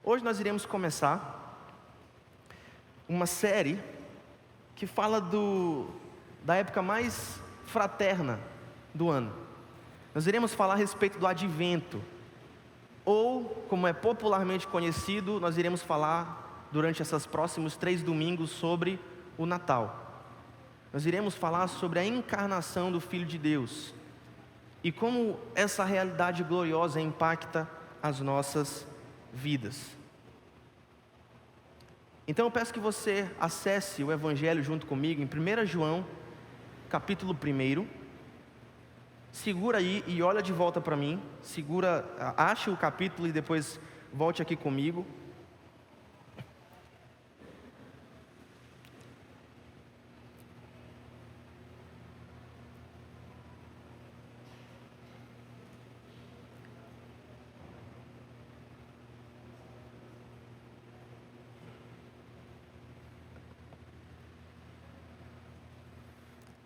Hoje nós iremos começar uma série que fala da época mais fraterna do ano. Nós iremos falar a respeito do Advento, ou, como é popularmente conhecido, nós iremos falar durante esses próximos 3 domingos sobre o Natal. Nós iremos falar sobre a encarnação do Filho de Deus e como essa realidade gloriosa impacta as nossas vidas. Então eu peço que você acesse o Evangelho junto comigo em 1 João, capítulo 1. Segura aí e olha de volta para mim. Ache o capítulo e depois volte aqui comigo.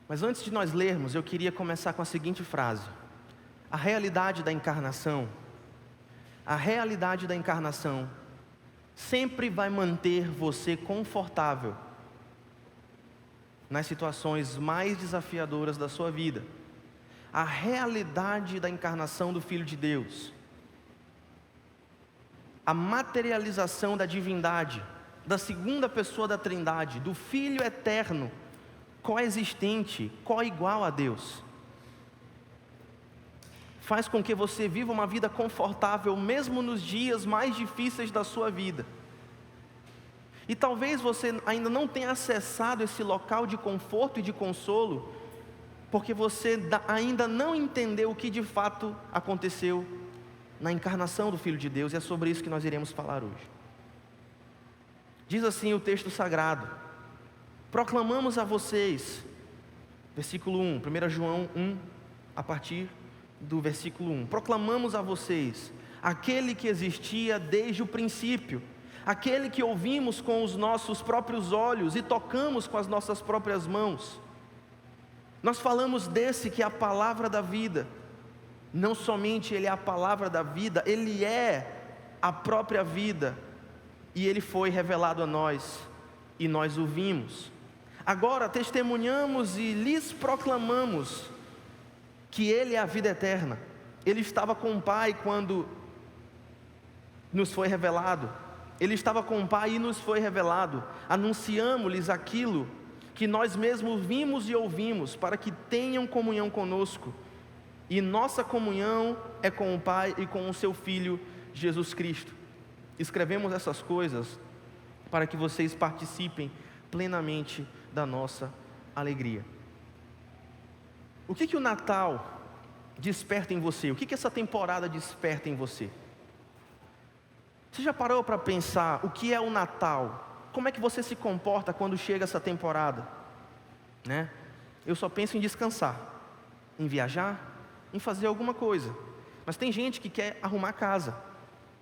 Mas antes de nós lermos, eu queria começar com a seguinte frase: a realidade da encarnação sempre vai manter você confortável nas situações mais desafiadoras da sua vida. A realidade da encarnação do Filho de Deus, a materialização da divindade, da segunda pessoa da Trindade, do Filho eterno, coexistente, coigual a Deus, faz com que você viva uma vida confortável mesmo nos dias mais difíceis da sua vida. E talvez você ainda não tenha acessado esse local de conforto e de consolo, porque você ainda não entendeu o que de fato aconteceu na encarnação do Filho de Deus, e é sobre isso que nós iremos falar hoje. Diz assim o texto sagrado: proclamamos a vocês, versículo 1, 1 João 1, a partir do versículo 1. Proclamamos a vocês aquele que existia desde o princípio, aquele que ouvimos com os nossos próprios olhos e tocamos com as nossas próprias mãos. Nós falamos desse que é a palavra da vida. Não somente ele é a palavra da vida, ele é a própria vida, e ele foi revelado a nós, e nós o vimos. Agora testemunhamos e lhes proclamamos que ele é a vida eterna. Ele estava com o Pai quando nos foi revelado. Ele estava com o Pai e nos foi revelado. Anunciamos-lhes aquilo que nós mesmos vimos e ouvimos, para que tenham comunhão conosco. E nossa comunhão é com o Pai e com o seu Filho Jesus Cristo. Escrevemos essas coisas para que vocês participem plenamente da nossa alegria. O que o Natal desperta em você? O que essa temporada desperta em você? Você já parou para pensar o que é o Natal? Como é que você se comporta quando chega essa temporada? Né? Eu só penso em descansar, em viajar, em fazer alguma coisa. Mas tem gente que quer arrumar a casa,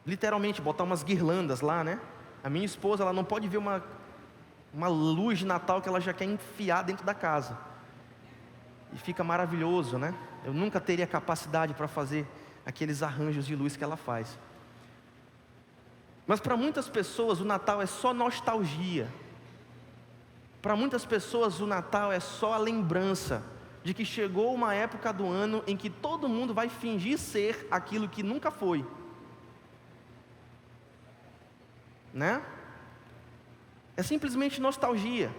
literalmente botar umas guirlandas lá, né? A minha esposa, ela não pode ver uma luz de Natal que ela já quer enfiar dentro da casa. E fica maravilhoso, né? Eu nunca teria capacidade para fazer aqueles arranjos de luz que ela faz. Mas para muitas pessoas o Natal é só nostalgia. Para muitas pessoas o Natal é só a lembrança de que chegou uma época do ano em que todo mundo vai fingir ser aquilo que nunca foi, né? É simplesmente nostalgia.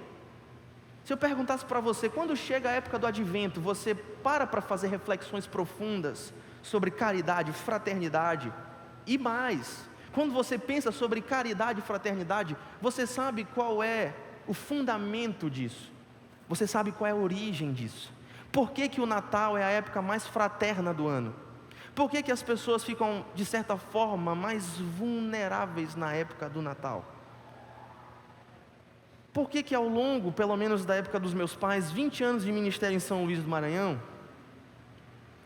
Se eu perguntasse para você, quando chega a época do Advento, você para fazer reflexões profundas sobre caridade, fraternidade e mais? Quando você pensa sobre caridade e fraternidade, você sabe qual é o fundamento disso? Você sabe qual é a origem disso? Por que o Natal é a época mais fraterna do ano? Por que as pessoas ficam, de certa forma, mais vulneráveis na época do Natal? Por que ao longo, pelo menos da época dos meus pais, 20 anos de ministério em São Luís do Maranhão,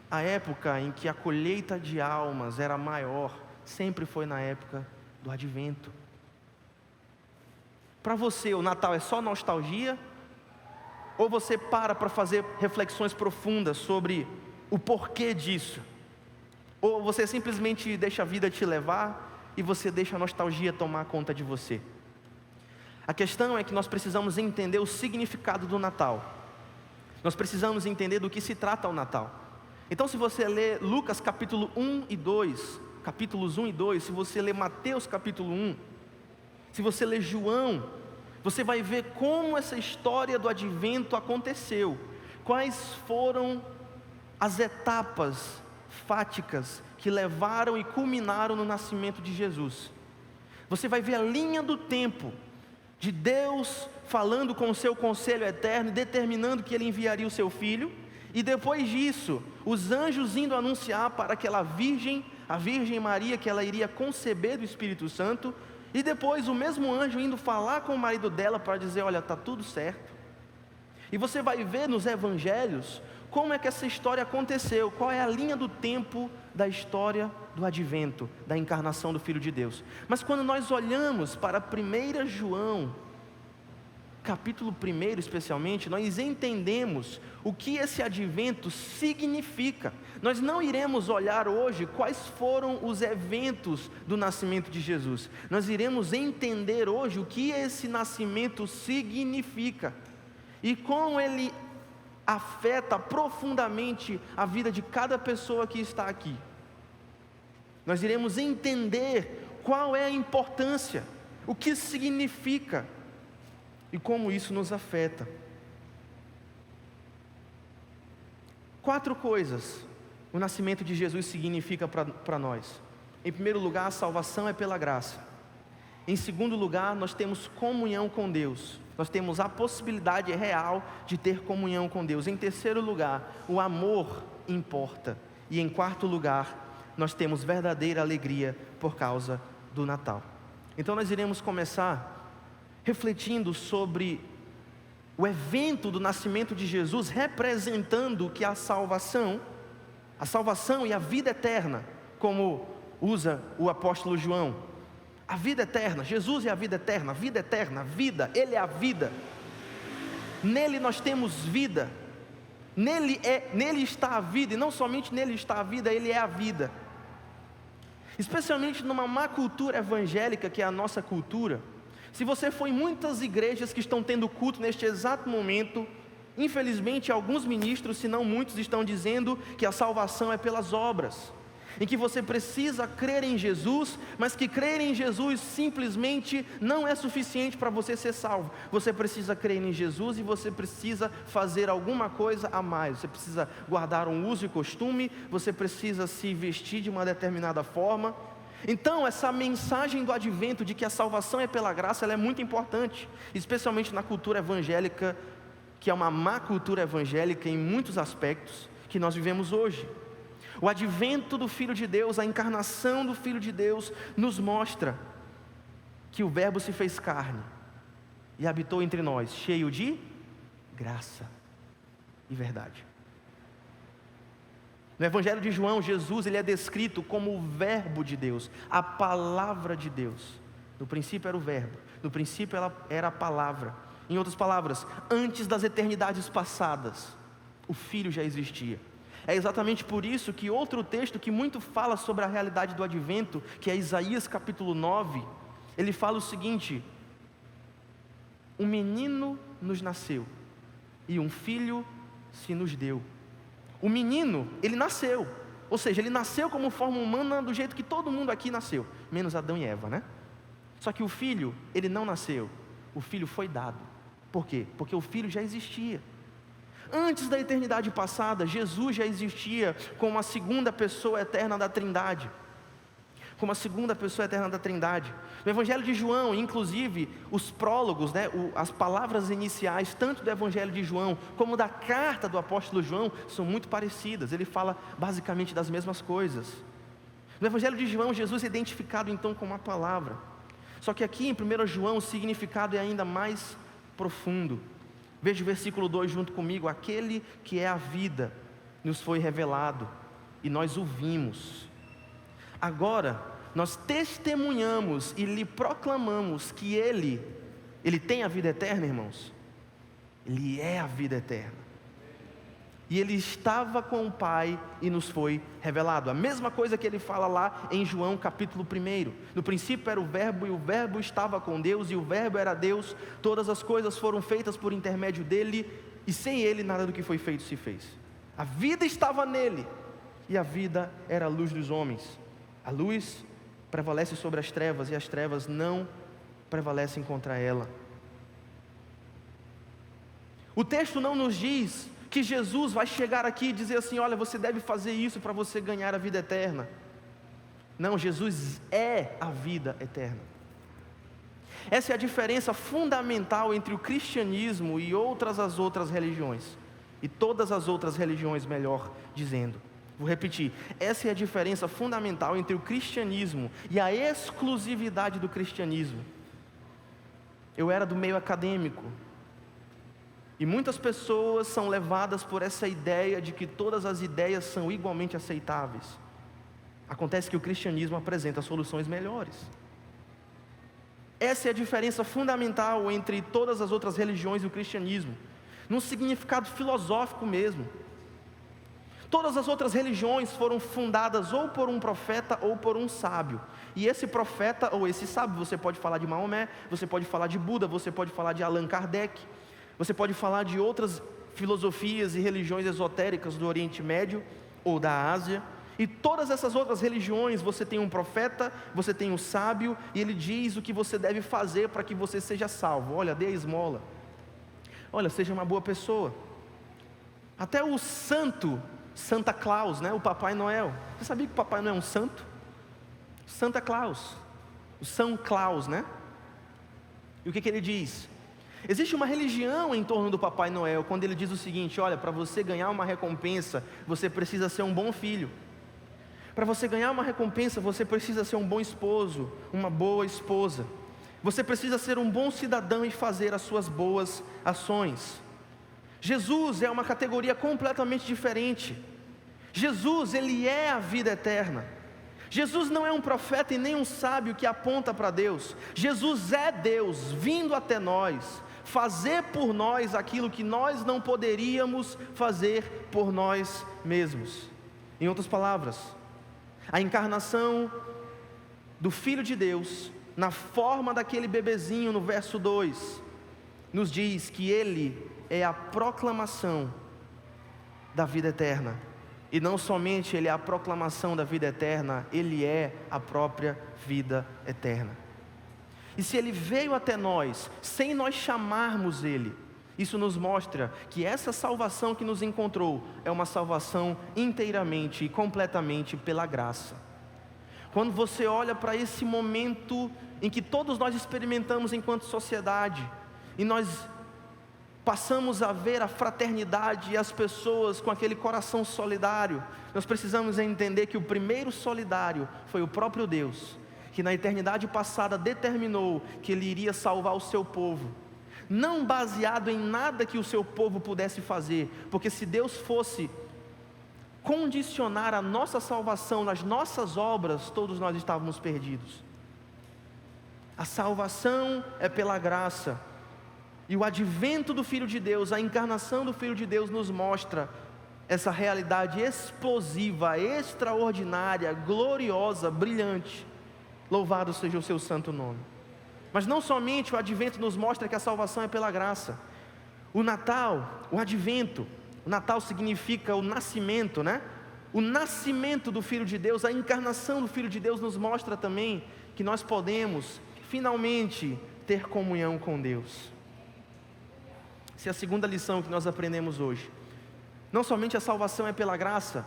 a época em que a colheita de almas era maior, sempre foi na época do Advento? Para você, o Natal é só nostalgia? Ou você para fazer reflexões profundas sobre o porquê disso? Ou você simplesmente deixa a vida te levar e você deixa a nostalgia tomar conta de você. A questão é que nós precisamos entender o significado do Natal. Nós precisamos entender do que se trata o Natal. Então, se você ler Lucas capítulo 1 e 2, capítulos 1 e 2, se você ler Mateus capítulo 1, se você ler João, você vai ver como essa história do advento aconteceu. Quais foram as etapas fáticas que levaram e culminaram no nascimento de Jesus. Você vai ver a linha do tempo de Deus falando com o seu conselho eterno, determinando que Ele enviaria o seu Filho, e depois disso, os anjos indo anunciar para aquela virgem, a Virgem Maria, que ela iria conceber do Espírito Santo, e depois o mesmo anjo indo falar com o marido dela para dizer, olha, está tudo certo. E você vai ver nos evangelhos como é que essa história aconteceu, qual é a linha do tempo da história do advento, da encarnação do Filho de Deus. Mas quando nós olhamos para 1 João, capítulo 1 especialmente, nós entendemos o que esse advento significa. Nós não iremos olhar hoje quais foram os eventos do nascimento de Jesus. Nós iremos entender hoje o que esse nascimento significa e como ele afeta profundamente a vida de cada pessoa que está aqui. Nós iremos entender qual é a importância, o que significa e como isso nos afeta. 4 coisas o nascimento de Jesus significa para nós. Em primeiro lugar, a salvação é pela graça. Em segundo lugar, nós temos comunhão com Deus. Nós temos a possibilidade real de ter comunhão com Deus. Em terceiro lugar, o amor importa. E em quarto lugar, nós temos verdadeira alegria por causa do Natal. Então nós iremos começar refletindo sobre o evento do nascimento de Jesus, representando que a salvação e a vida eterna, como usa o apóstolo João. A vida eterna, Jesus é a vida eterna, vida, Ele é a vida. Nele nós temos vida, nele está a vida, e não somente nele está a vida, Ele é a vida. Especialmente numa má cultura evangélica que é a nossa cultura. Se você for em muitas igrejas que estão tendo culto neste exato momento, infelizmente alguns ministros, se não muitos, estão dizendo que a salvação é pelas obras, em que você precisa crer em Jesus, mas que crer em Jesus simplesmente não é suficiente para você ser salvo. Você precisa crer em Jesus e você precisa fazer alguma coisa a mais. Você precisa guardar um uso e costume, você precisa se vestir de uma determinada forma. Então essa mensagem do advento de que a salvação é pela graça, ela é muito importante, especialmente na cultura evangélica, que é uma má cultura evangélica em muitos aspectos, que nós vivemos hoje. O advento do Filho de Deus, a encarnação do Filho de Deus, nos mostra que o Verbo se fez carne e habitou entre nós, cheio de graça e verdade. No Evangelho de João, Jesus ele é descrito como o Verbo de Deus, a Palavra de Deus. No princípio era o Verbo, no princípio era a Palavra. Em outras palavras, antes das eternidades passadas, o Filho já existia. É exatamente por isso que outro texto que muito fala sobre a realidade do advento, que é Isaías capítulo 9, ele fala o seguinte: um menino nos nasceu e um filho se nos deu. O menino, ele nasceu, ou seja, ele nasceu como forma humana do jeito que todo mundo aqui nasceu, menos Adão e Eva, né? Só que o filho, ele não nasceu, o filho foi dado. Por quê? Porque o filho já existia. Antes da eternidade passada, Jesus já existia como a segunda pessoa eterna da Trindade. Como a segunda pessoa eterna da Trindade. No Evangelho de João, inclusive, os prólogos, as palavras iniciais, tanto do Evangelho de João, como da carta do apóstolo João, são muito parecidas. Ele fala basicamente das mesmas coisas. No Evangelho de João, Jesus é identificado então como a palavra. Só que aqui em 1 João, o significado é ainda mais profundo. Veja o versículo 2 junto comigo. Aquele que é a vida nos foi revelado e nós o vimos. Agora nós testemunhamos e lhe proclamamos que Ele tem a vida eterna, irmãos. Ele é a vida eterna. e ele estava com o Pai e nos foi revelado. A mesma coisa que ele fala lá em João capítulo 1. No princípio era o Verbo, e o Verbo estava com Deus, e o Verbo era Deus. Todas as coisas foram feitas por intermédio dele, e sem ele nada do que foi feito se fez. A vida estava nele, e a vida era a luz dos homens. A luz prevalece sobre as trevas, e as trevas não prevalecem contra ela. O texto não nos diz que Jesus vai chegar aqui e dizer assim: olha, você deve fazer isso para você ganhar a vida eterna. Não, Jesus é a vida eterna. Essa é a diferença fundamental entre o cristianismo e as outras religiões. E todas as outras religiões, melhor dizendo. Vou repetir, essa é a diferença fundamental entre o cristianismo e a exclusividade do cristianismo. Eu era do meio acadêmico, e muitas pessoas são levadas por essa ideia de que todas as ideias são igualmente aceitáveis. Acontece que o cristianismo apresenta soluções melhores. Essa é a diferença fundamental entre todas as outras religiões e o cristianismo, num significado filosófico mesmo. Todas as outras religiões foram fundadas ou por um profeta ou por um sábio. E esse profeta ou esse sábio, você pode falar de Maomé, você pode falar de Buda, você pode falar de Allan Kardec, você pode falar de outras filosofias e religiões esotéricas do Oriente Médio ou da Ásia. E todas essas outras religiões, você tem um profeta, você tem um sábio, e ele diz o que você deve fazer para que você seja salvo. Olha, dê a esmola. Olha, seja uma boa pessoa. Até o Santa Claus, né? O Papai Noel. Você sabia que o Papai Noel é um santo? Santa Claus, o São Claus, né? E o que ele diz? Existe uma religião em torno do Papai Noel, quando ele diz o seguinte: olha, para você ganhar uma recompensa, você precisa ser um bom filho. Para você ganhar uma recompensa, você precisa ser um bom esposo, uma boa esposa. Você precisa ser um bom cidadão e fazer as suas boas ações. Jesus é uma categoria completamente diferente. Jesus, ele é a vida eterna. Jesus não é um profeta e nem um sábio que aponta para Deus. Jesus é Deus vindo até nós, fazer por nós aquilo que nós não poderíamos fazer por nós mesmos. Em outras palavras, a encarnação do Filho de Deus, na forma daquele bebezinho no verso 2, nos diz que ele é a proclamação da vida eterna. E não somente ele é a proclamação da vida eterna, ele é a própria vida eterna. E se ele veio até nós, sem nós chamarmos ele, isso nos mostra que essa salvação que nos encontrou é uma salvação inteiramente e completamente pela graça. Quando você olha para esse momento em que todos nós experimentamos enquanto sociedade, e nós passamos a ver a fraternidade e as pessoas com aquele coração solidário, nós precisamos entender que o primeiro solidário foi o próprio Deus, que na eternidade passada determinou que Ele iria salvar o seu povo, não baseado em nada que o seu povo pudesse fazer, porque se Deus fosse condicionar a nossa salvação nas nossas obras, todos nós estávamos perdidos. A salvação é pela graça. E o advento do Filho de Deus, a encarnação do Filho de Deus nos mostra essa realidade explosiva, extraordinária, gloriosa, brilhante. Louvado seja o seu santo nome. Mas não somente o advento nos mostra que a salvação é pela graça. O Natal, o advento, o Natal significa o nascimento, né? O nascimento do Filho de Deus, a encarnação do Filho de Deus nos mostra também que nós podemos finalmente ter comunhão com Deus. Essa é a segunda lição que nós aprendemos hoje. Não somente a salvação é pela graça,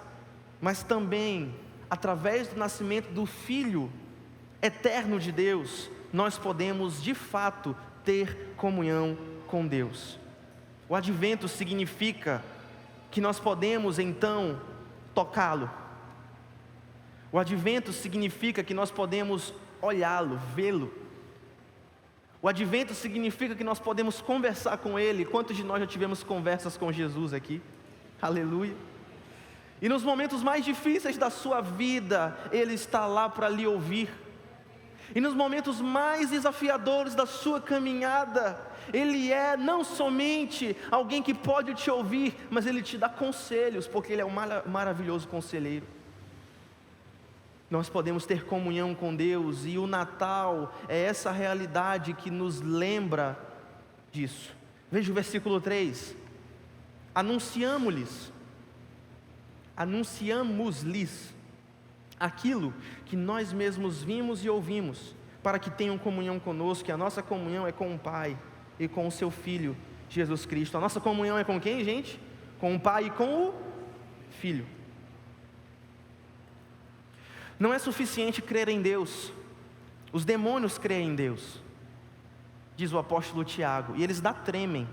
mas também através do nascimento do Filho eterno de Deus, nós podemos de fato ter comunhão com Deus. O advento significa que nós podemos então tocá-lo. O advento significa que nós podemos olhá-lo, vê-lo. O advento significa que nós podemos conversar com Ele. Quantos de nós já tivemos conversas com Jesus aqui? Aleluia. E nos momentos mais difíceis da sua vida, Ele está lá para lhe ouvir. E nos momentos mais desafiadores da sua caminhada, Ele é não somente alguém que pode te ouvir, mas Ele te dá conselhos, porque Ele é um maravilhoso conselheiro. Nós podemos ter comunhão com Deus, e o Natal é essa realidade que nos lembra disso. Veja o versículo 3: anunciamo-lhes aquilo que nós mesmos vimos e ouvimos, para que tenham comunhão conosco, e a nossa comunhão é com o Pai e com o seu Filho, Jesus Cristo. A nossa comunhão é com quem, gente? Com o Pai e com o Filho. Não é suficiente crer em Deus, os demônios creem em Deus, diz o apóstolo Tiago, e eles tremem,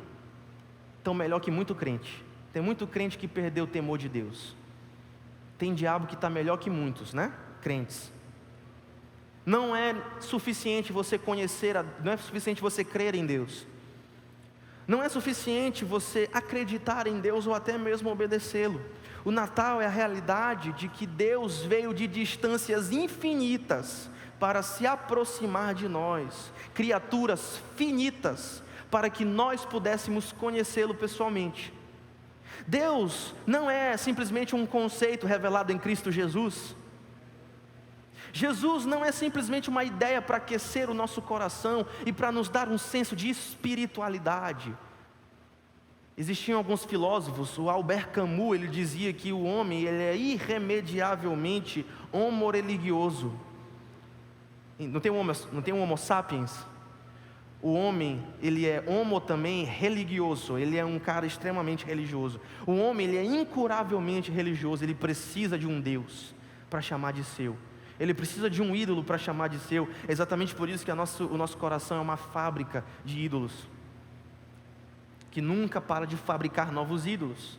tão melhor que muito crente. Tem muito crente que perdeu o temor de Deus. Tem diabo que está melhor que muitos, né? Crentes. Não é suficiente você não é suficiente você crer em Deus. Não é suficiente você acreditar em Deus ou até mesmo obedecê-lo. O Natal é a realidade de que Deus veio de distâncias infinitas para se aproximar de nós, criaturas finitas, para que nós pudéssemos conhecê-lo pessoalmente. Deus não é simplesmente um conceito revelado em Cristo Jesus. Jesus não é simplesmente uma ideia para aquecer o nosso coração e para nos dar um senso de espiritualidade. Existiam alguns filósofos, o Albert Camus, ele dizia que o homem ele é irremediavelmente homo-religioso. Não tem um homo sapiens? O homem, ele é homo também religioso, ele é um cara extremamente religioso. O homem, ele é incuravelmente religioso, ele precisa de um Deus para chamar de seu. Ele precisa de um ídolo para chamar de seu. É exatamente por isso que o nosso coração é uma fábrica de ídolos, que nunca para de fabricar novos ídolos.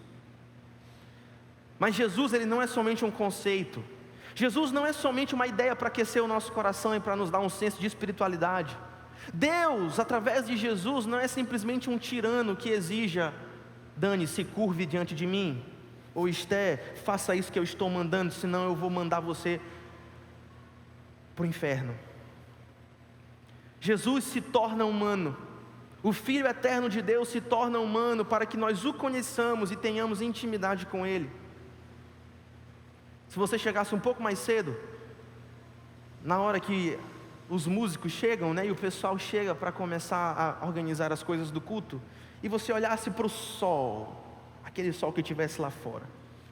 Mas Jesus, ele não é somente um conceito. Jesus não é somente uma ideia para aquecer o nosso coração e para nos dar um senso de espiritualidade. Deus, através de Jesus, não é simplesmente um tirano que exija: Dani, se curve diante de mim, ou Esté, faça isso que eu estou mandando, senão eu vou mandar você para o inferno. Jesus se torna humano, o Filho eterno de Deus se torna humano para que nós o conheçamos e tenhamos intimidade com Ele. Se você chegasse um pouco mais cedo, na hora que os músicos chegam, né, e o pessoal chega para começar a organizar as coisas do culto, e você olhasse para o sol, aquele sol que estivesse lá fora,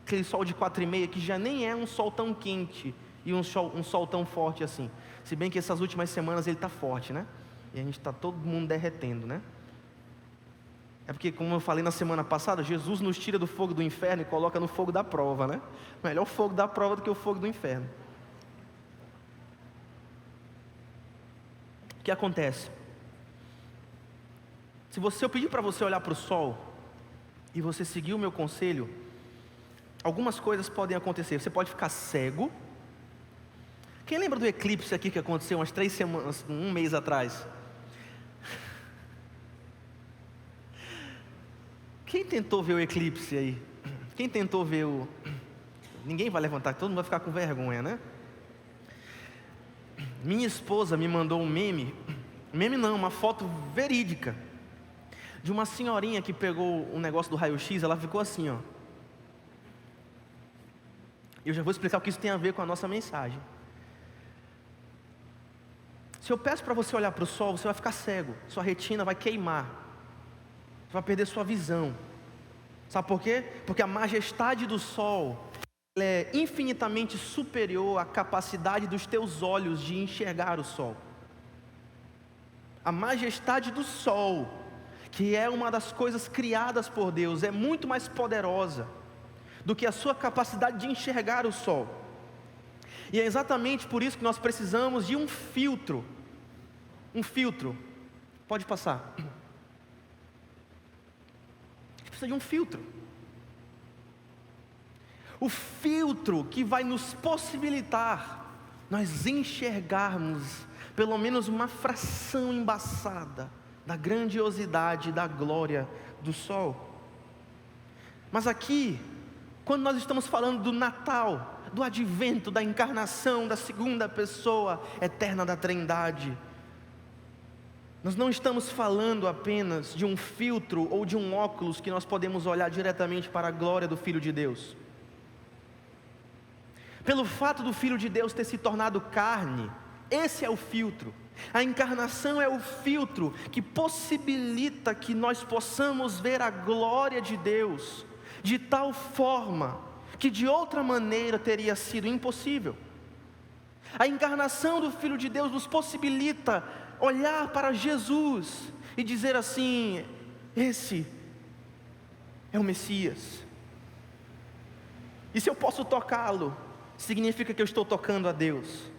aquele sol de 4:30, que já nem é um sol tão quente, e um sol tão forte assim, se bem que essas últimas semanas ele está forte, né, e a gente está todo mundo derretendo, né, é porque, como eu falei na semana passada, Jesus nos tira do fogo do inferno e coloca no fogo da prova, né, melhor o fogo da prova do que o fogo do inferno. O que acontece? Se eu pedir para você olhar para o sol, e você seguir o meu conselho, algumas coisas podem acontecer. Você pode ficar cego. Quem lembra do eclipse aqui que aconteceu umas 3 semanas, um mês atrás? Quem tentou ver o eclipse aí? Quem tentou ver o... Ninguém vai levantar, todo mundo vai ficar com vergonha, né? Minha esposa me mandou um meme não, uma foto verídica, de uma senhorinha que pegou um negócio do raio-x, ela ficou assim, ó. Eu já vou explicar o que isso tem a ver com a nossa mensagem. Se eu peço para você olhar para o sol, você vai ficar cego, sua retina vai queimar, você vai perder sua visão. Sabe por quê? Porque a majestade do sol, ela é infinitamente superior à capacidade dos teus olhos de enxergar o sol. A majestade do sol, que é uma das coisas criadas por Deus, é muito mais poderosa do que a sua capacidade de enxergar o sol. E é exatamente por isso que nós precisamos de um filtro. Um filtro. Pode passar. A gente precisa de um filtro. O filtro que vai nos possibilitar nós enxergarmos pelo menos uma fração embaçada da grandiosidade e da glória do sol. Mas aqui, quando nós estamos falando do Natal, do advento, da encarnação, da segunda pessoa eterna da Trindade. Nós não estamos falando apenas de um filtro ou de um óculos que nós podemos olhar diretamente para a glória do Filho de Deus. Pelo fato do Filho de Deus ter se tornado carne, esse é o filtro. A encarnação é o filtro que possibilita que nós possamos ver a glória de Deus de tal forma que de outra maneira teria sido impossível. A encarnação do Filho de Deus nos possibilita olhar para Jesus e dizer assim: esse é o Messias. E se eu posso tocá-lo, significa que eu estou tocando a Deus.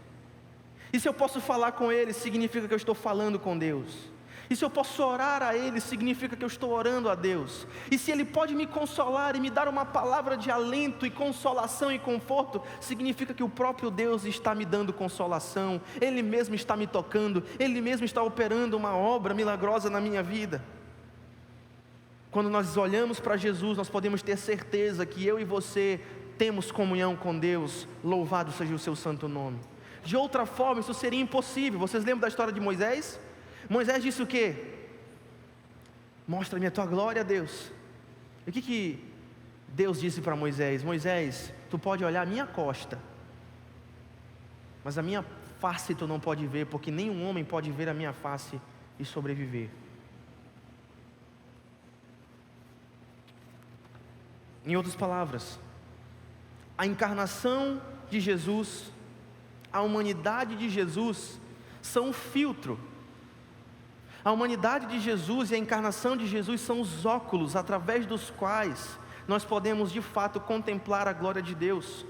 E se eu posso falar com Ele, significa que eu estou falando com Deus. E se eu posso orar a Ele, significa que eu estou orando a Deus. E se Ele pode me consolar e me dar uma palavra de alento e consolação e conforto, significa que o próprio Deus está me dando consolação, Ele mesmo está me tocando, Ele mesmo está operando uma obra milagrosa na minha vida. Quando nós olhamos para Jesus, nós podemos ter certeza que eu e você temos comunhão com Deus. Louvado seja o seu santo nome. De outra forma, isso seria impossível. Vocês lembram da história de Moisés? Moisés disse o quê? Mostra-me a tua glória, Deus. E o que Deus disse para Moisés? Moisés, tu pode olhar a minha costa, mas a minha face tu não pode ver, porque nenhum homem pode ver a minha face e sobreviver. Em outras palavras, a encarnação de Jesus, a humanidade de Jesus são um filtro. A humanidade de Jesus e a encarnação de Jesus são os óculos através dos quais nós podemos de fato contemplar a glória de Deus.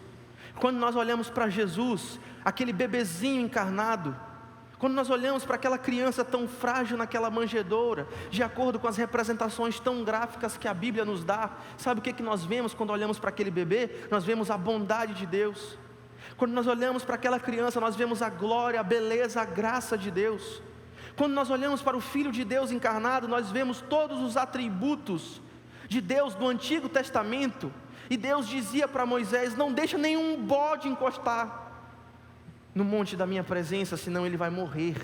Quando nós olhamos para Jesus, aquele bebezinho encarnado, quando nós olhamos para aquela criança tão frágil naquela manjedoura, de acordo com as representações tão gráficas que a Bíblia nos dá, sabe o que nós vemos quando olhamos para aquele bebê? Nós vemos a bondade de Deus. Quando nós olhamos para aquela criança, nós vemos a glória, a beleza, a graça de Deus. Quando nós olhamos para o Filho de Deus encarnado, nós vemos todos os atributos de Deus do Antigo Testamento. E Deus dizia para Moisés: não deixa nenhum bode encostar no monte da minha presença, senão ele vai morrer.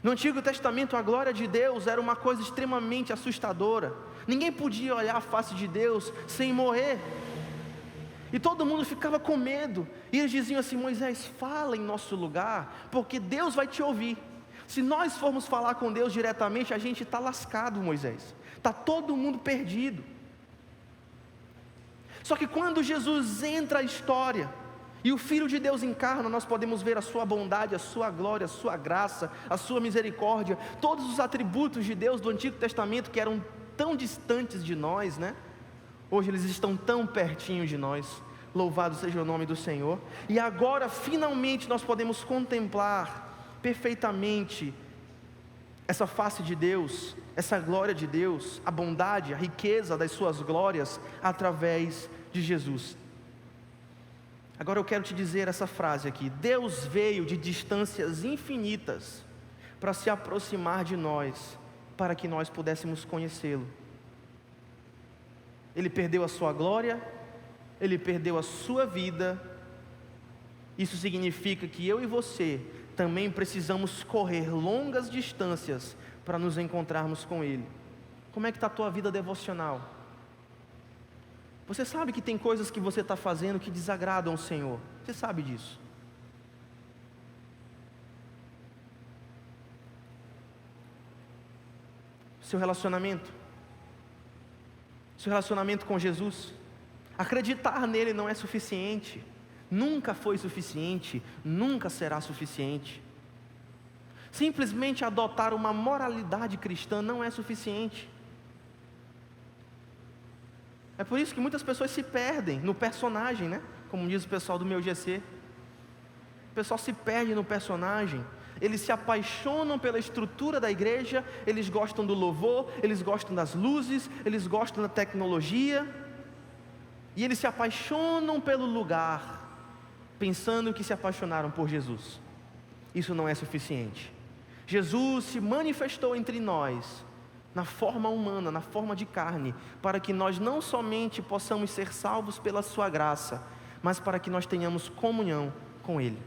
No Antigo Testamento, a glória de Deus era uma coisa extremamente assustadora. Ninguém podia olhar a face de Deus sem morrer. E todo mundo ficava com medo. E eles diziam assim: Moisés, fala em nosso lugar, porque Deus vai te ouvir. Se nós formos falar com Deus diretamente, a gente está lascado, Moisés. Está todo mundo perdido. Só que quando Jesus entra à história e o Filho de Deus encarna, nós podemos ver a sua bondade, a sua glória, a sua graça, a sua misericórdia, todos os atributos de Deus do Antigo Testamento que eram tão distantes de nós, né? Hoje eles estão tão pertinho de nós. Louvado seja o nome do Senhor. E agora finalmente nós podemos contemplar perfeitamente essa face de Deus, essa glória de Deus, a bondade, a riqueza das suas glórias através de Jesus. Agora eu quero te dizer essa frase aqui: Deus veio de distâncias infinitas para se aproximar de nós, para que nós pudéssemos conhecê-lo. Ele perdeu a sua glória, Ele perdeu a sua vida. Isso significa que eu e você também precisamos correr longas distâncias para nos encontrarmos com Ele. Como é que está a tua vida devocional? Você sabe que tem coisas que você está fazendo que desagradam o Senhor. Você sabe disso. Seu relacionamento com Jesus, acreditar nele não é suficiente, nunca foi suficiente, nunca será suficiente. Simplesmente adotar uma moralidade cristã não é suficiente. É por isso que muitas pessoas se perdem no personagem, né? Como diz o pessoal do meu GC. O pessoal se perde no personagem. Eles se apaixonam pela estrutura da igreja, eles gostam do louvor, eles gostam das luzes, eles gostam da tecnologia, e eles se apaixonam pelo lugar, pensando que se apaixonaram por Jesus. Isso não é suficiente. Jesus se manifestou entre nós, na forma humana, na forma de carne, para que nós não somente possamos ser salvos pela sua graça, mas para que nós tenhamos comunhão com Ele.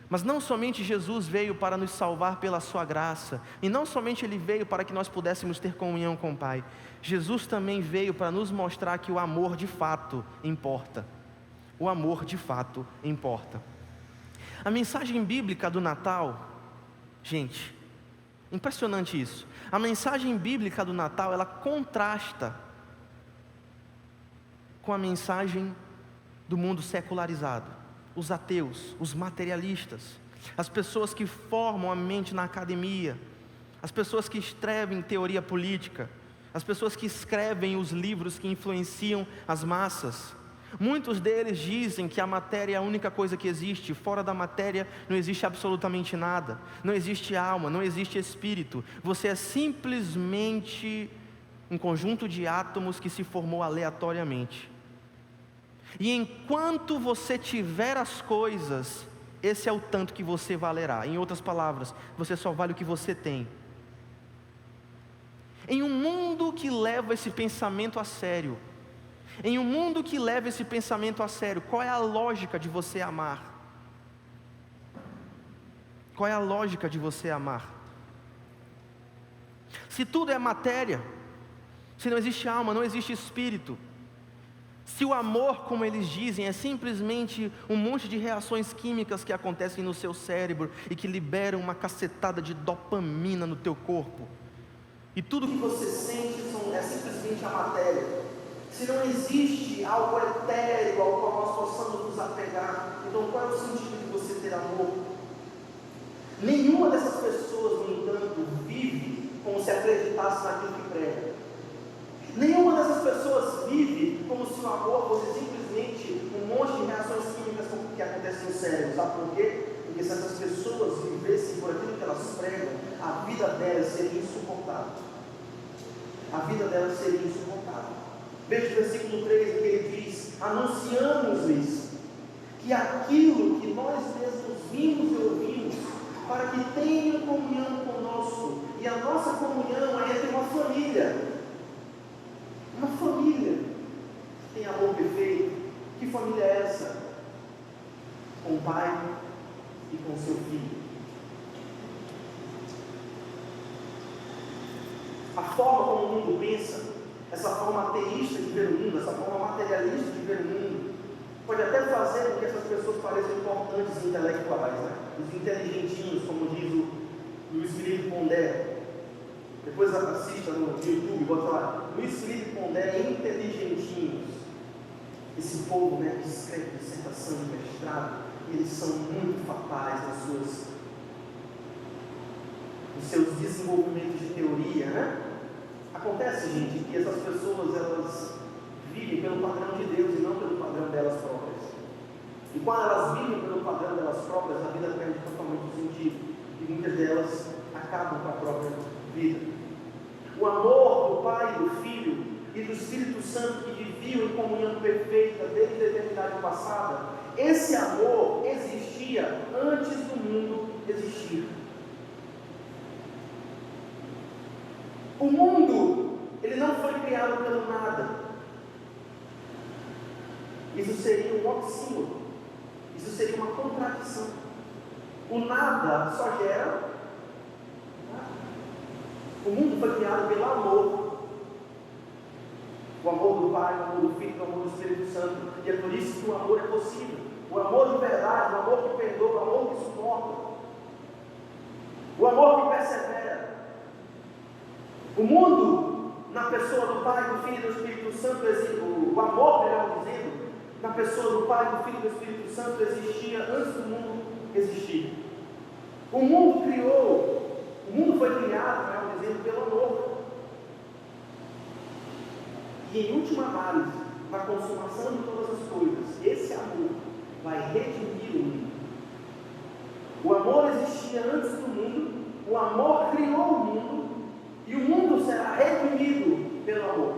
Mas não somente Jesus veio para nos salvar pela sua graça, e não somente Ele veio para que nós pudéssemos ter comunhão com o Pai, Jesus também veio para nos mostrar que o amor de fato importa. O amor de fato importa. A mensagem bíblica do Natal, gente, impressionante isso. A mensagem bíblica do Natal, ela contrasta com a mensagem do mundo secularizado. Os ateus, os materialistas, as pessoas que formam a mente na academia, as pessoas que escrevem teoria política, as pessoas que escrevem os livros que influenciam as massas. Muitos deles dizem que a matéria é a única coisa que existe, fora da matéria não existe absolutamente nada, não existe alma, não existe espírito, você é simplesmente um conjunto de átomos que se formou aleatoriamente. E enquanto você tiver as coisas, esse é o tanto que você valerá. Em outras palavras, você só vale o que você tem. Em um mundo que leva esse pensamento a sério, qual é a lógica de você amar? Qual é a lógica de você amar? Se tudo é matéria, se não existe alma, não existe espírito, se o amor, como eles dizem, é simplesmente um monte de reações químicas que acontecem no seu cérebro e que liberam uma cacetada de dopamina no teu corpo, e tudo que você sente é simplesmente a matéria, se não existe algo etéreo ao qual nós possamos nos apegar, então qual é o sentido de você ter amor? Nenhuma dessas pessoas, no entanto, vive como se acreditasse naquilo que prega. Nenhuma dessas pessoas vive como se o amor fosse simplesmente um monte de reações químicas que acontecem no cérebro. Sabe por quê? Porque se essas pessoas vivessem por aquilo que elas pregam, a vida delas seria insuportável. A vida delas seria insuportável. Veja o versículo 3, que ele diz: anunciamos-lhes que aquilo que nós mesmos vimos e ouvimos, para que tenham comunhão conosco. E a nossa comunhão é entre uma família. Uma família que tem amor perfeito. Que família é essa? Com o pai e com o seu filho. A forma como o mundo pensa, essa forma ateísta de ver o mundo, essa forma materialista de ver o mundo, pode até fazer com que essas pessoas pareçam importantes e intelectuais, né? Os inteligentinhos, como diz o Luiz Felipe Pondé. Depois assista no YouTube, bota lá, Luiz Felipe Pondé, inteligentinhos. Esse povo, né, que escreve dissertação de mestrado, eles são muito fatais nos seus desenvolvimentos de teoria, né? Acontece, gente, que essas pessoas, elas vivem pelo padrão de Deus e não pelo padrão delas próprias. E quando elas vivem pelo padrão delas próprias, a vida perde totalmente o sentido. E muitas delas acabam com a própria vida. O amor do Pai, do Filho e do Espírito Santo, que viviam em comunhão perfeita desde a eternidade passada, esse amor existia antes do mundo existir. O mundo, ele não foi criado pelo nada. Isso seria um oxímoron. Isso seria uma contradição. O nada só gera nada. O mundo foi criado pelo amor. O amor do Pai, o amor do Filho, o amor do Espírito Santo. E é por isso que o amor é possível. O amor de verdade, o amor que perdoa, o amor que suporta. O amor que persevera. O mundo, na pessoa do Pai, do Filho e do Espírito Santo, o amor, melhor dizendo, na pessoa do Pai, do Filho e do Espírito Santo, existia antes do mundo existir. O mundo foi criado, melhor dizendo, pelo amor. E em última análise, na consumação de todas as coisas, esse amor vai redimir o mundo. O amor existia antes do mundo, o amor criou o mundo, e o mundo será redimido pelo amor.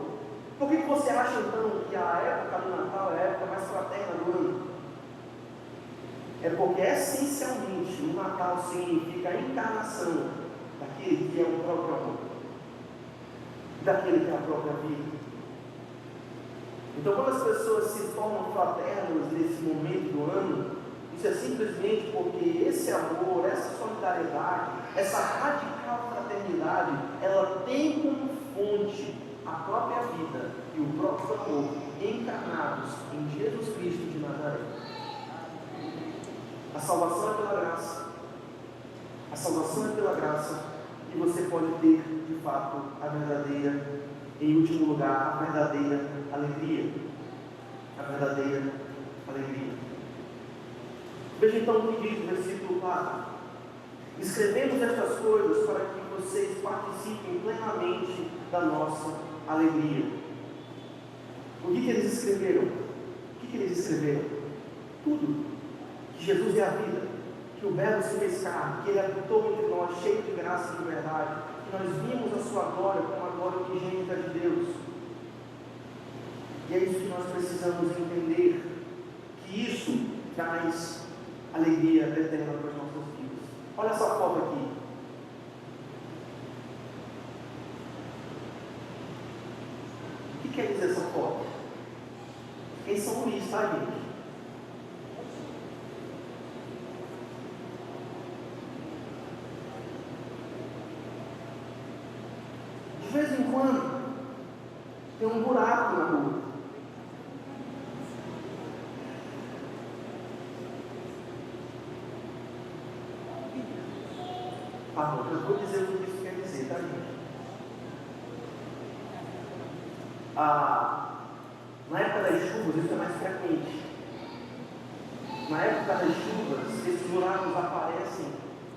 Por que você acha então que a época do Natal é a época mais fraterna do ano? É porque essencialmente o Natal significa a encarnação daquele que é o próprio amor, daquele que é a própria vida. Então, quando as pessoas se tornam fraternas nesse momento do ano, isso é simplesmente porque esse amor, essa solidariedade, essa radical fraternidade, ela tem como fonte a própria vida e o próprio amor encarnados em Jesus Cristo de Nazaré. A salvação é pela graça. A salvação é pela graça, e você pode ter, de fato, a verdadeira, em último lugar, a verdadeira alegria. A verdadeira alegria. Veja então o que diz o versículo 4. Escrevemos estas coisas para que vocês participem plenamente da nossa alegria. O que eles escreveram? O que eles escreveram? Tudo. Que Jesus é a vida, que o Verbo se fez carne, que Ele habitou entre nós, cheio de graça e de verdade, que nós vimos a sua glória como a glória unigênita de Deus. E é isso que nós precisamos entender, que isso traz alegria eterna para as nossas vidas. Olha essa foto aqui. O que quer dizer essa foto? Em São Luís, tá, gente? De vez em quando, tem um buraco na rua. Ah, bom, eu vou dizer o que isso quer dizer, tá, gente? Na época das chuvas, isso é mais frequente. Na época das chuvas, esses buracos aparecem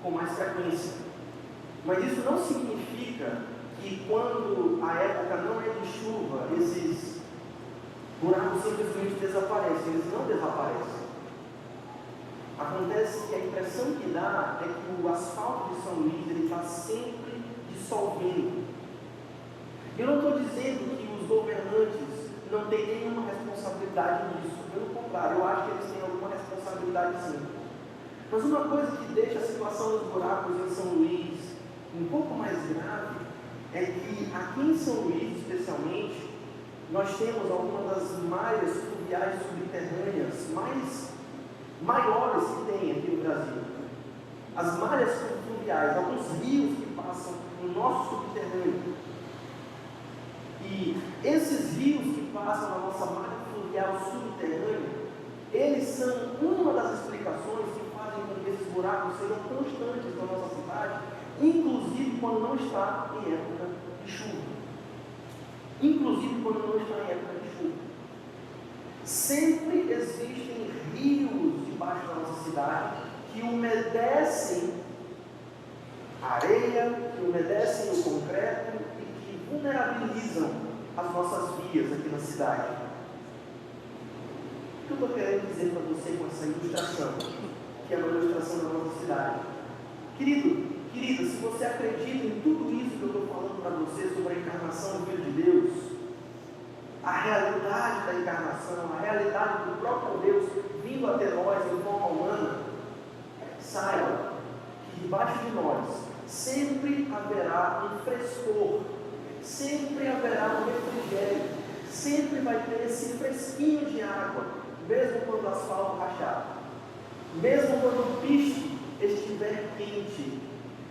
com mais frequência. Mas isso não significa que quando a época não é de chuva, esses buracos simplesmente desaparecem. Eles não desaparecem. Acontece que a impressão que dá é que o asfalto de São Luís está sempre dissolvendo. Eu não estou dizendo que os governantes não têm nenhuma responsabilidade nisso. Pelo contrário, eu acho que eles têm alguma responsabilidade sim. Mas uma coisa que deixa a situação dos buracos em São Luís um pouco mais grave é que aqui em São Luís, especialmente, nós temos algumas das malhas fluviais subterrâneas maiores que tem aqui no Brasil. As malhas fluviais, alguns rios que passam no nosso subterrâneo. E esses rios que passam na nossa malha fluvial subterrânea, eles são uma das explicações que fazem com que esses buracos sejam constantes na nossa cidade, inclusive quando não está em época de chuva. Inclusive quando não está em época de chuva. Sempre existem rios debaixo da nossa cidade que umedecem a areia, que umedecem o concreto e que vulnerabilizam as nossas vias aqui na cidade. O que eu estou querendo dizer para você com essa ilustração, que é uma ilustração da nossa cidade? Querida, se você acredita em tudo isso que eu estou falando para você sobre a encarnação do Filho de Deus, a realidade da encarnação, a realidade do próprio Deus vindo até nós em forma humana, saiba que debaixo de nós sempre haverá um frescor, sempre haverá um refrigério, sempre vai ter esse fresquinho de água, mesmo quando o asfalto rachar, mesmo quando o piso estiver quente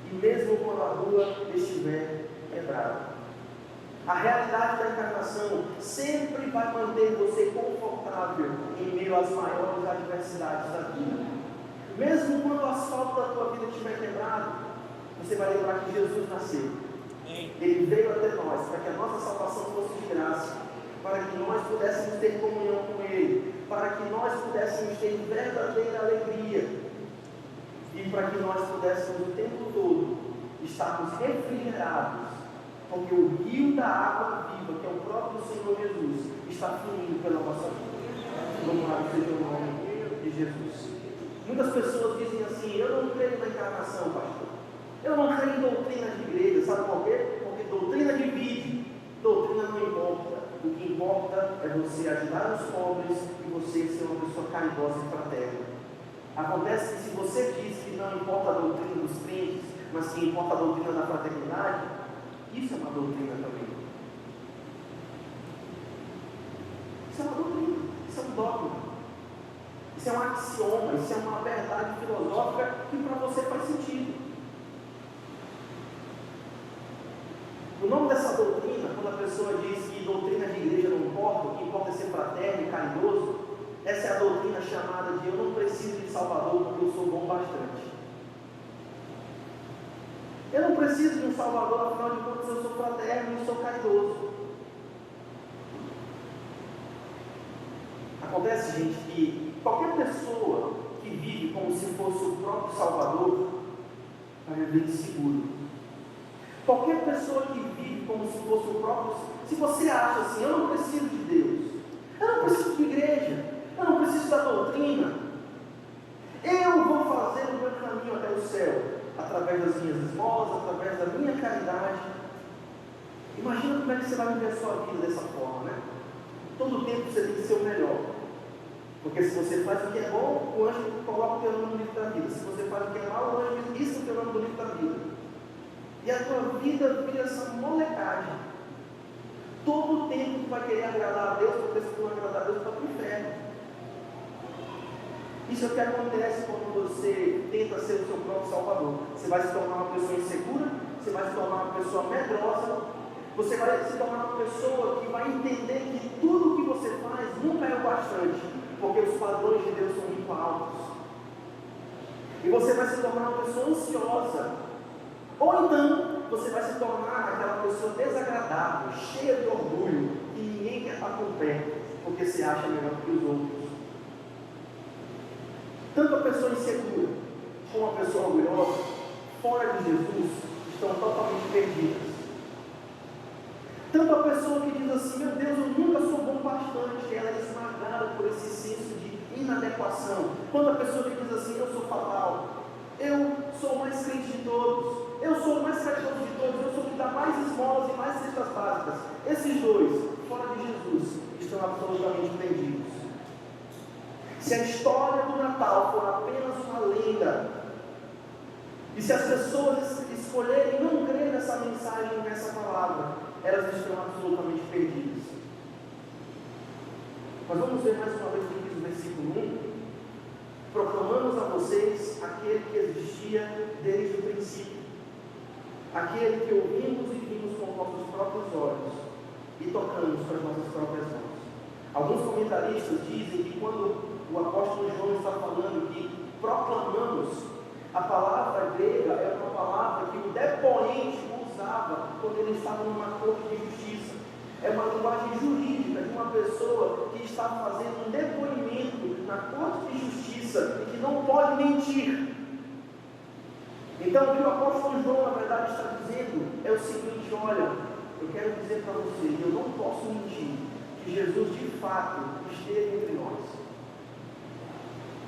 e mesmo quando a rua estiver quebrada. A realidade da encarnação sempre vai manter você confortável em meio às maiores adversidades da vida. Mesmo quando o asfalto da tua vida estiver quebrado, você vai lembrar que Jesus nasceu. Ele veio até nós para que a nossa salvação fosse de graça, para que nós pudéssemos ter comunhão com Ele, para que nós pudéssemos ter verdadeira alegria e para que nós pudéssemos o tempo todo estarmos refrigerados, porque o rio da água viva, que é o próprio Senhor Jesus, está fluindo pela nossa vida. Louvado seja o nome de Jesus. Muitas pessoas dizem assim: eu não creio na encarnação, pastor. Eu não creio em doutrina de igreja. Sabe por quê? Porque doutrina divide, doutrina não importa. O que importa é você ajudar os pobres e você ser uma pessoa caridosa e fraterna. Acontece que se você diz que não importa a doutrina dos crentes, mas que importa a doutrina da fraternidade, isso é uma doutrina também. Isso é Isso é um dogma. Isso é um axioma, isso é uma verdade filosófica que para você faz sentido. O nome dessa doutrina, quando a pessoa diz que doutrina de igreja não importa, o que importa é ser fraterno e caridoso, essa é a doutrina chamada de eu não preciso de Salvador porque eu sou bom bastante. Eu não preciso de um Salvador, afinal de contas eu sou fraterno e sou caridoso. Acontece, gente, que qualquer pessoa que vive como se fosse o próprio Salvador vai viver inseguro. Qualquer pessoa que vive como se fosse o próprio... Se você acha assim, eu não preciso de Deus, eu não preciso de igreja, eu não preciso da doutrina, eu vou fazer o meu caminho até o céu, através das minhas esmolas, através da minha caridade. Imagina como é que você vai viver a sua vida dessa forma, né? Todo tempo você tem que ser o melhor. Porque se você faz o que é bom, o anjo coloca o teu nome no livro da vida. Se você faz o que é mal, o anjo risca o teu nome no livro da vida. E a tua vida vira essa molecagem. Todo tempo tu vai querer agradar a Deus, porque se tu não agradar a Deus, tu vai para o inferno. Isso é o que acontece quando você tenta ser o seu próprio Salvador. Você vai se tornar uma pessoa insegura, você vai se tornar uma pessoa medrosa, você vai se tornar uma pessoa que vai entender que tudo o que você faz nunca é o bastante, porque os padrões de Deus são muito altos. E você vai se tornar uma pessoa ansiosa. Ou então, você vai se tornar aquela pessoa desagradável, cheia de orgulho, que ninguém quer estar por perto, porque se acha melhor que os outros. Tanto a pessoa insegura, como a pessoa orgulhosa, fora de Jesus, estão totalmente perdidas. Tanto a pessoa que diz assim, meu Deus, eu nunca sou bom bastante, ela é esmagada por esse senso de inadequação. Quanto a pessoa que diz assim, eu sou fatal, eu sou o mais crente de todos, eu sou o mais caridoso de todos, eu sou o que dá mais esmolas e mais cestas básicas. Esses dois, fora de Jesus, estão absolutamente perdidos. Se a história do Natal for apenas uma lenda, e se as pessoas escolherem não crer nessa mensagem, nessa palavra, elas estão absolutamente perdidas. Mas vamos ver mais uma vez o que diz o versículo 1. Proclamamos a vocês aquele que existia desde o princípio, aquele que ouvimos e vimos com nossos próprios olhos e tocamos com as nossas próprias mãos. Alguns comentaristas dizem que quando o apóstolo João está falando que proclamamos, a palavra grega é uma palavra que o depoente usava quando ele estava numa corte de justiça. É uma linguagem jurídica de uma pessoa que está fazendo um depoimento na corte de justiça e que não pode mentir. Então, o que o apóstolo João, na verdade, está dizendo é o seguinte: olha, eu quero dizer para vocês, eu não posso mentir, que Jesus de fato esteve entre nós.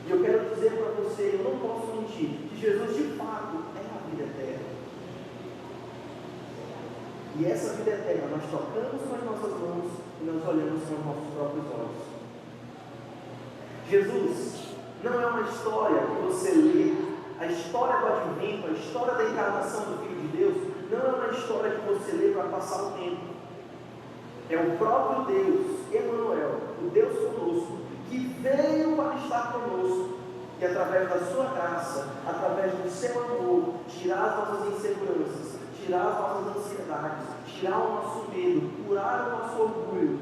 E eu quero dizer para você, eu não posso mentir, que Jesus de fato é a vida eterna. E essa vida eterna nós tocamos com as nossas mãos e nós olhamos com os nossos próprios olhos. Jesus não é uma história que você lê, a história do advento, a história da encarnação do Filho de Deus, não é uma história que você lê para passar o tempo. É o próprio Deus, Emmanuel, o Deus conosco, que veio para estar conosco e através da sua graça, através do seu amor, tirar as nossas inseguranças, tirar as nossas ansiedades, tirar o nosso medo, curar o nosso orgulho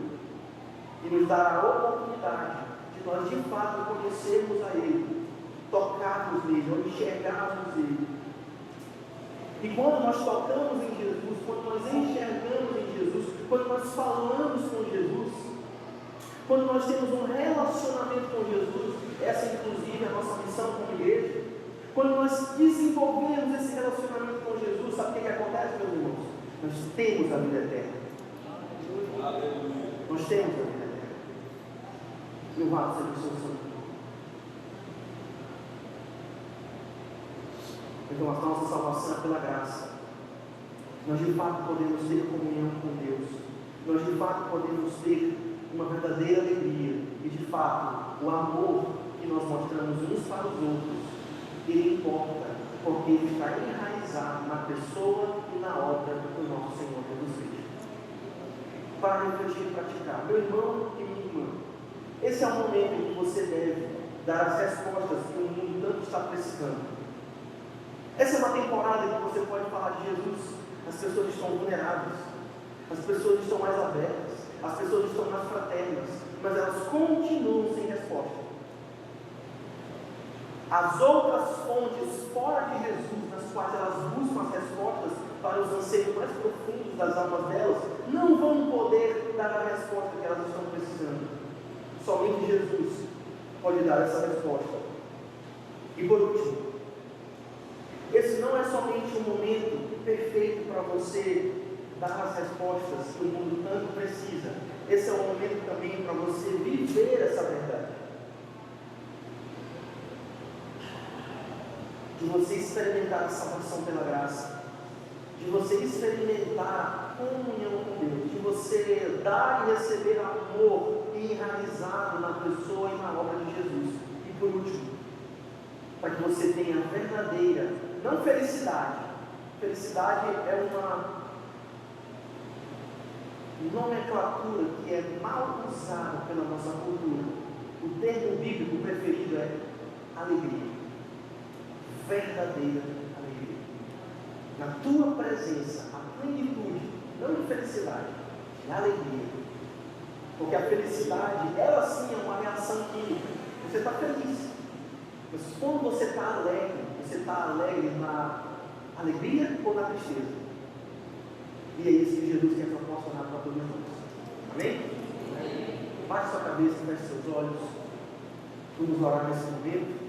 e nos dar a oportunidade de nós de fato conhecermos a Ele, tocarmos nele, ou enxergarmos Ele. E quando nós tocamos em Jesus, quando nós enxergamos em Jesus, quando nós falamos com Jesus, quando nós temos um relacionamento com Jesus, essa inclusive é a nossa missão como igreja, quando nós desenvolvemos esse relacionamento com Jesus, sabe o que acontece, meus irmãos? Nós temos a vida eterna. Nós temos a vida eterna. Louvado seja o seu santo. Então a nossa salvação é pela graça. Nós de fato podemos ter comunhão com Deus. Nós de fato podemos ter uma verdadeira alegria. E de fato, o amor que nós mostramos uns para os outros, ele importa, porque ele está enraizado na pessoa e na obra do nosso Senhor Jesus Cristo. Para refletir e praticar. Meu irmão e minha irmã, Esse é o momento em que você deve dar as respostas que o mundo tanto está precisando. Essa é uma temporada em que você pode falar de Jesus. As pessoas estão vulneráveis, as pessoas estão mais abertas, as pessoas estão mais fraternas, mas elas continuam sem resposta. As outras fontes fora de Jesus, nas quais elas buscam as respostas para os anseios mais profundos das almas delas, não vão poder dar a resposta que elas estão precisando. Somente Jesus pode dar essa resposta. E por último, esse não é somente um momento perfeito para você dar as respostas que o mundo tanto precisa. Esse é um momento também para você viver essa verdade. De você experimentar a salvação pela graça, de você experimentar a comunhão com Deus, de você dar e receber amor enraizado na pessoa e na obra de Jesus. E por último, para que você tenha a verdadeira, não felicidade. Felicidade é uma nomenclatura que é mal usada pela nossa cultura. O termo bíblico preferido é alegria. Verdadeira alegria. Na tua presença, a plenitude, não de felicidade, de alegria. Porque a felicidade, ela sim é uma reação química. Você está feliz. Mas quando você está alegre na alegria ou na tristeza? E é isso que Jesus quer proporcionar para todos nós. Amém? Baixe sua cabeça, feche seus olhos. Vamos orar nesse momento.